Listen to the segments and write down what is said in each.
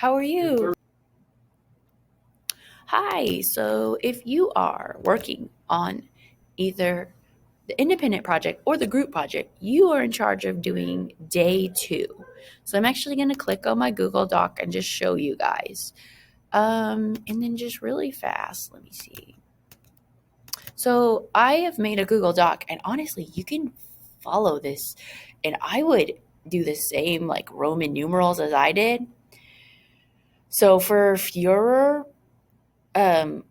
How are you? Hi. So, if you are working on either the independent project or the group project, you are in charge of doing day two. So, I'm actually going to click on my Google Doc and just show you guys. And then just really fast, let me see. So, I have made a Google Doc, and honestly, you can follow this, and I would do the same like Roman numerals as I did. So, for Führer, um,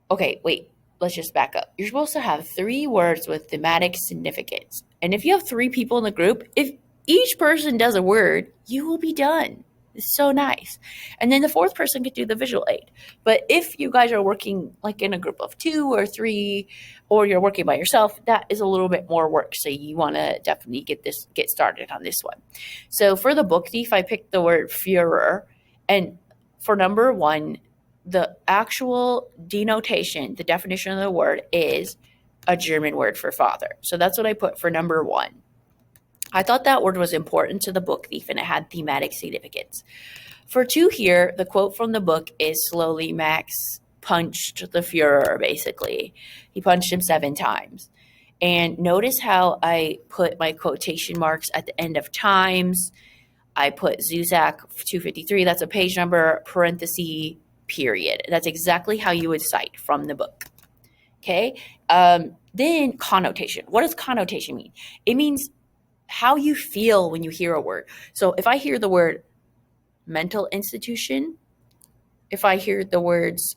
okay, wait, let's just back up. You're supposed to have three words with thematic significance. And if you have three people in the group, if each person does a word, you will be done. It's so nice. And then the fourth person could do the visual aid. But if you guys are working like in a group of two or three, or you're working by yourself, that is a little bit more work. So you want to definitely get started on this one. So for the book thief, I picked the word Führer. And for number one, the actual denotation, the definition of the word is a German word for father. So that's what I put for number one. I thought that word was important to the book thief and it had thematic significance. For two here, the quote from the book is slowly Max punched the Fuhrer, basically. He punched him 7 times. And notice how I put my quotation marks at the end of times. I put Zuzak 253, that's a page number, parenthesis, period. That's exactly how you would cite from the book. Okay. Then connotation. What does connotation mean? It means how you feel when you hear a word. So if I hear the word mental institution, if I hear the words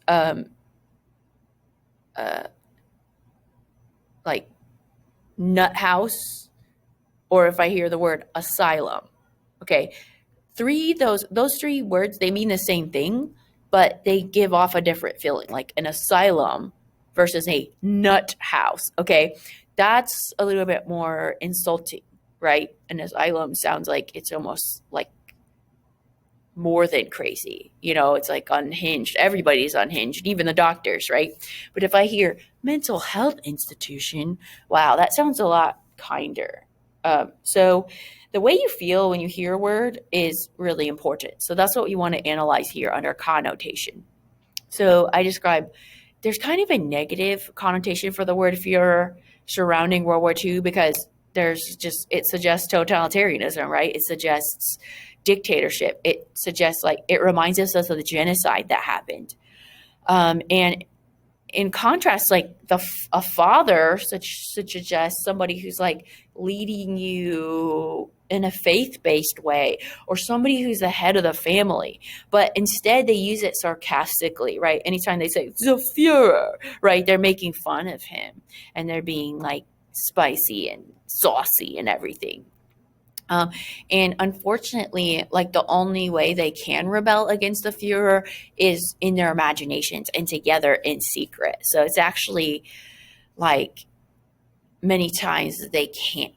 like nut house, or if I hear the word asylum, okay, those three words, they mean the same thing, but they give off a different feeling, like an asylum versus a nut house. Okay, that's a little bit more insulting, right? An asylum sounds like it's almost like more than crazy. It's like unhinged. Everybody's unhinged, even the doctors, right? But if I hear mental health institution, wow, that sounds a lot kinder. So the way you feel when you hear a word is really important. So that's what we want to analyze here under connotation. So I describe there's kind of a negative connotation for the word Führer surrounding World War II because it suggests totalitarianism, right? It suggests dictatorship. It suggests it reminds us of the genocide that happened. And in contrast, a father suggests somebody who's like leading you in a faith-based way, or somebody who's the head of the family. But instead, they use it sarcastically, right? Anytime they say the Führer, right, they're making fun of him, and they're being like spicy and saucy and everything. And unfortunately, like the only way they can rebel against the Führer is in their imaginations and together in secret. So it's actually like many times they can't.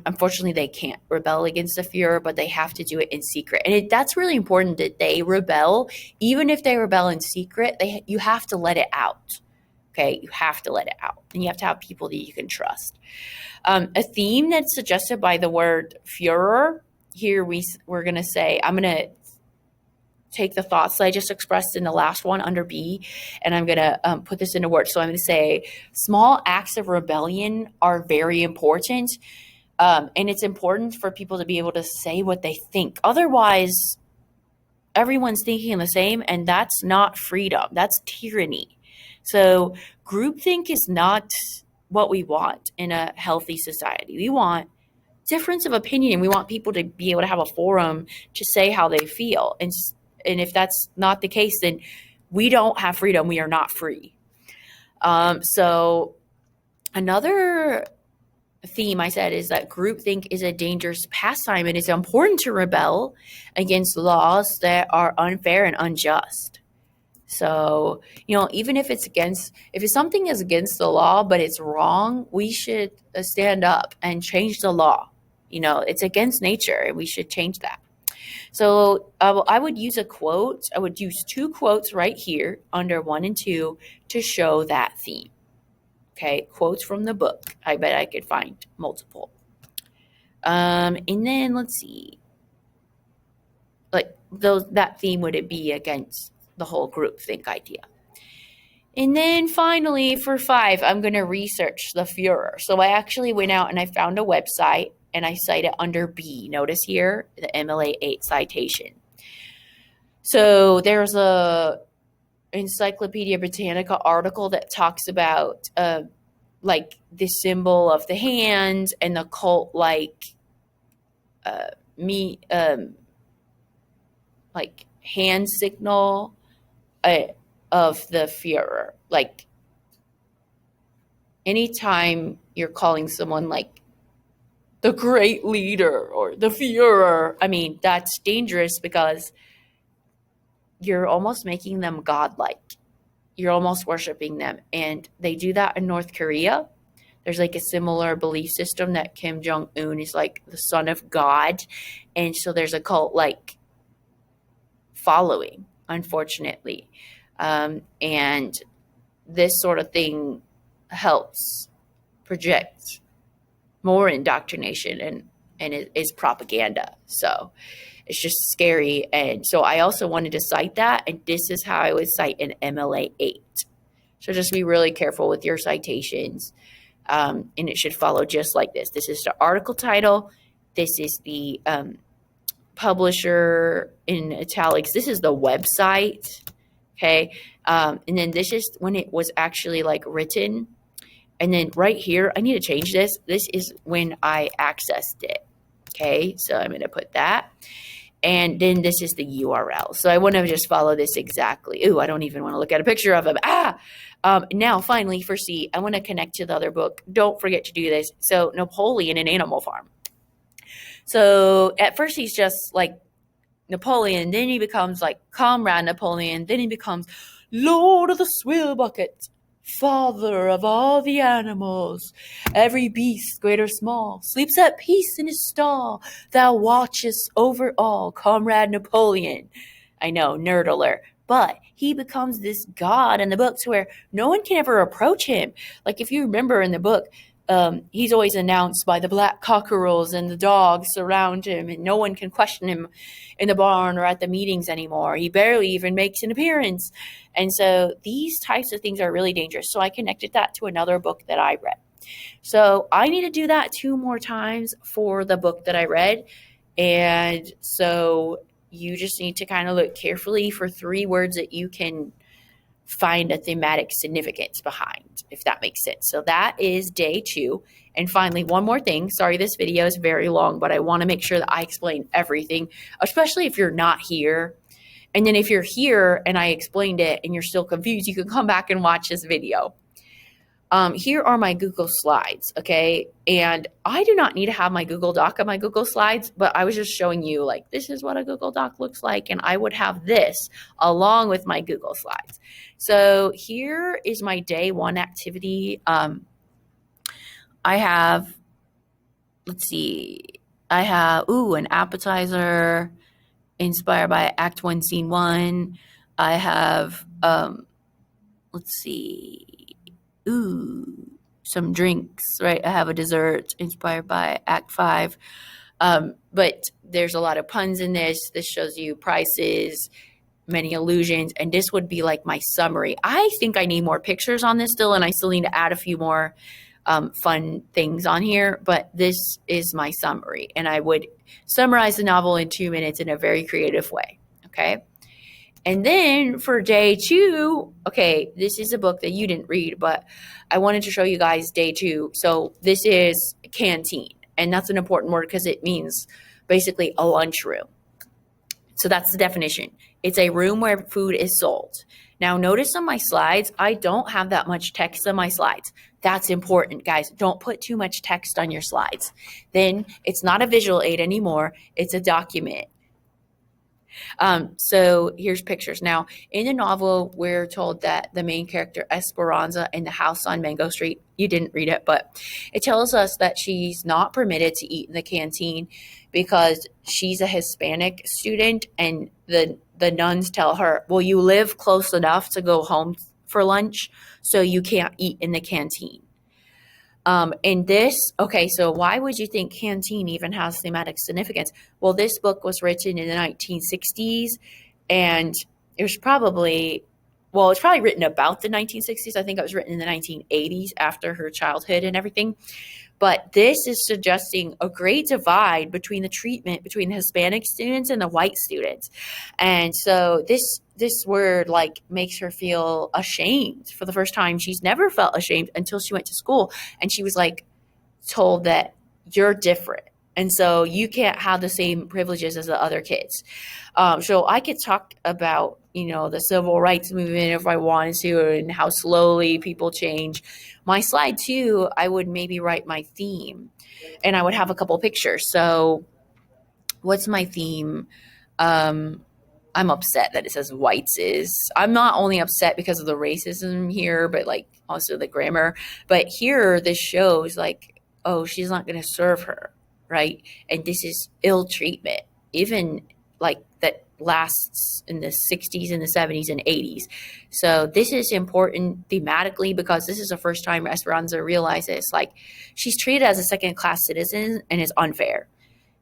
Unfortunately they can't rebel against the Führer, but they have to do it in secret. And that's really important that they rebel, even if they rebel in secret. You have to let it out. Okay, you have to let it out, and you have to have people that you can trust. A theme that's suggested by the word Führer here, we're going to say, I'm going to take the thoughts that I just expressed in the last one under B, and I'm going to put this into words. So I'm going to say small acts of rebellion are very important, and it's important for people to be able to say what they think. Otherwise, everyone's thinking the same, and that's not freedom. That's tyranny. So groupthink is not what we want in a healthy society. We want difference of opinion. We want people to be able to have a forum to say how they feel. And if that's not the case, then we don't have freedom. We are not free. So another theme I said is that groupthink is a dangerous pastime, and it's important to rebel against laws that are unfair and unjust. So, even if if something is against the law, but it's wrong, we should stand up and change the law. It's against nature, and we should change that. So I would use a quote. I would use two quotes right here under 1 and 2 to show that theme. Okay, quotes from the book. I bet I could find multiple. And then let's see. that theme would be against the whole groupthink idea. And then finally, for 5, I'm going to research the Führer. So I actually went out and I found a website and I cite it under B. Notice here, the MLA 8 citation. So there's a Encyclopedia Britannica article that talks about like the symbol of the hand and the cult like like hand signal of the Führer. Like anytime you're calling someone like the great leader or the Führer, I mean, that's dangerous because you're almost making them godlike. You're almost worshiping them. And they do that in North Korea. There's like a similar belief system that Kim Jong-un is like the son of God. And so there's a cult like following, unfortunately. And this sort of thing helps project more indoctrination and it is propaganda. So it's just scary. And so I also wanted to cite that. And this is how I would cite an MLA 8. So just be really careful with your citations. And it should follow just like this. This is the article title. This is the publisher in italics. This is the website. Okay. And then this is when it was actually like written. And then right here, I need to change this. This is when I accessed it. Okay. So I'm going to put that. And then this is the URL. So I want to just follow this exactly. Ooh, I don't even want to look at a picture of him. Now, finally, for C, I want to connect to the other book. Don't forget to do this. So Napoleon in Animal Farm. So at first he's just like Napoleon. Then he becomes like Comrade Napoleon. Then he becomes Lord of the Swill Bucket. Father of all the animals, every beast, great or small, sleeps at peace in his stall. Thou watchest over all, Comrade Napoleon. I know, nerd alert. But he becomes this god in the books where no one can ever approach him. Like if you remember in the book, he's always announced by the black cockerels and the dogs surround him, and no one can question him in the barn or at the meetings anymore. He barely even makes an appearance. And so these types of things are really dangerous. So I connected that to another book that I read. So I need to do that 2 more times for the book that I read. And so you just need to kind of look carefully for 3 words that you can find a thematic significance behind, if that makes sense. So that is day 2. And finally, one more thing. Sorry, this video is very long, but I want to make sure that I explain everything, especially if you're not here. And then if you're here and I explained it and you're still confused, you can come back and watch this video. Here are my Google Slides, okay? And I do not need to have my Google Doc on my Google Slides, but I was just showing you, like, this is what a Google Doc looks like, and I would have this along with my Google Slides. So here is my day 1 activity. I have, let's see, I have, an appetizer inspired by Act 1, Scene 1. I have, let's see, some drinks, right? I have a dessert inspired by Act 5. But there's a lot of puns in this. This shows you prices, many illusions, and this would be like my summary. I think I need more pictures on this still, and I still need to add a few more fun things on here, but this is my summary, and I would summarize the novel in 2 minutes in a very creative way, okay? And then for day 2, okay, this is a book that you didn't read, but I wanted to show you guys day 2. So this is canteen, and that's an important word because it means basically a lunchroom. So that's the definition. It's a room where food is sold. Now notice on my slides, I don't have that much text on my slides. That's important, guys. Don't put too much text on your slides. Then it's not a visual aid anymore. It's a document. So here's pictures. Now, in the novel, we're told that the main character, Esperanza, in the house on Mango Street, you didn't read it, but it tells us that she's not permitted to eat in the canteen because she's a Hispanic student, and the nuns tell her, well, you live close enough to go home for lunch, so you can't eat in the canteen. And this, okay, so why would you think canteen even has thematic significance? Well, this book was written in the 1960s, and it was probably, well, it's probably written about the 1960s. I think it was written in the 1980s after her childhood and everything. But this is suggesting a great divide between the treatment between the Hispanic students and the white students. And so this word like makes her feel ashamed for the first time. She's never felt ashamed until she went to school and she was like told that you're different. And so you can't have the same privileges as the other kids. So I could talk about, the civil rights movement if I wanted to and how slowly people change. My slide too, I would maybe write my theme and I would have a couple pictures. So what's my theme? I'm upset that it says whites is. I'm not only upset because of the racism here, but like also the grammar. But here, this shows like, oh, she's not going to serve her, right? And this is ill treatment, even like that lasts in the 60s and the 70s and 80s. So this is important thematically because this is the first time Esperanza realizes like she's treated as a second class citizen and it's unfair.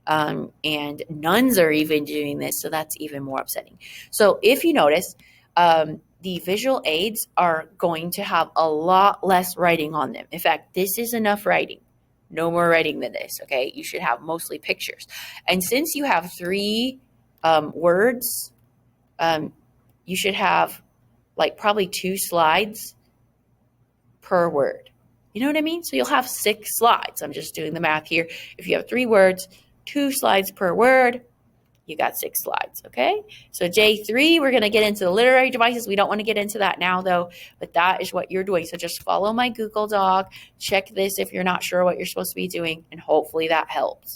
And nuns are even doing this, so that's even more upsetting. So if you notice, the visual aids are going to have a lot less writing on them. In fact, this is enough writing. No more writing than this, okay? You should have mostly pictures. And since you have 3 words, you should have like probably 2 slides per word. You know what I mean? So you'll have 6 slides. I'm just doing the math here. If you have 3 words, 2 slides per word, you got 6 slides, okay? So J3, we're going to get into the literary devices. We don't want to get into that now, though, but that is what you're doing. So just follow my Google Doc, check this if you're not sure what you're supposed to be doing, and hopefully that helps.